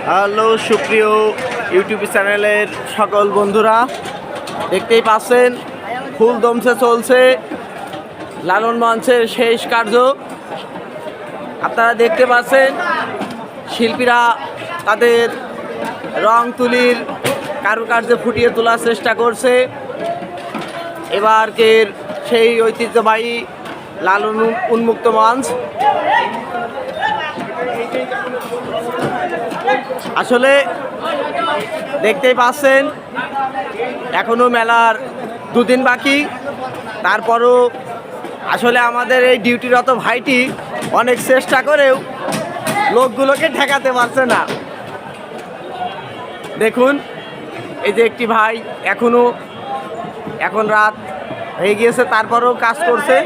Hello সুপ্রিয় YouTube চ্যানেলের সকল বন্ধুরা, দেখতেই পাচ্ছেন ফুল দমসে চলছে লালন মঞ্চের শেষ কার্য। আপনারা দেখতে পাচ্ছেন শিল্পীরা তাদের রং তুলির কারুকার্য ফুটিয়ে তোলার চেষ্টা করছে। এবারকের সেই ঐতিহ্যবাহী লালন উন্মুক্ত মঞ্চ। আসলে দেখতেই পাচ্ছেন এখনো মেলার দুদিন বাকি, তারপরও আসলে আমাদের এই ডিউটিরত ভাইটি অনেক চেষ্টা করেও লোকগুলোকে ঠেকাতে পারছে না। দেখুন এই যে একটি ভাই এখন রাত হয়ে গিয়েছে, তারপরেও কাজ করছে।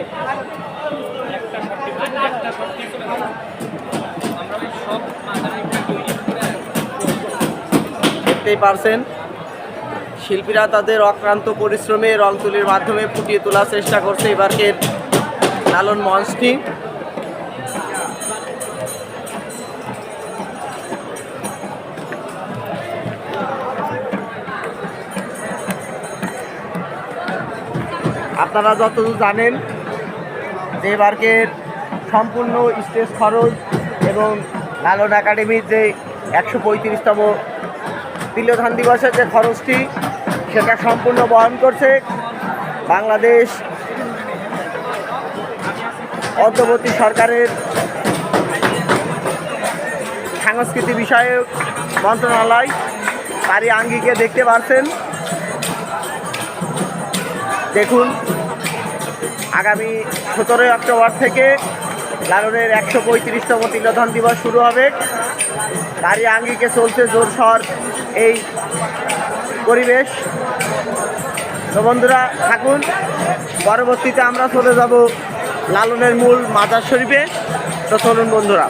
দেখতেই পারছেন শিল্পীরা তাদের অক্লান্ত পরিশ্রমে রং তুলির মাধ্যমে ফুটিয়ে তোলার চেষ্টা করছে এবারকের লালন মঞ্চটি। আপনারা যতদূর জানেন যে এবারকের সম্পূর্ণ স্টেজ খরচ এবং লালন একাডেমির যে 135তম তিলোধান দিবসের যে খরচটি সেটা সম্পূর্ণ বহন করছে বাংলাদেশ অন্তর্বর্তী সরকারের সাংস্কৃতিক বিষয়ক মন্ত্রণালয়। তারই আঙ্গিকে দেখতে পাচ্ছেন। দেখুন আগামী 17 অক্টোবর থেকে লালনের 135তম তিলোধান দিবস শুরু হবে। তারই আঙ্গিকে চলছে জোরসর এই পরিবেশ। তো বন্ধুরা থাকুন, পরবর্তীতে আমরা চলে যাব লালনের মূল মাজার শরীফে। তো চলুন বন্ধুরা।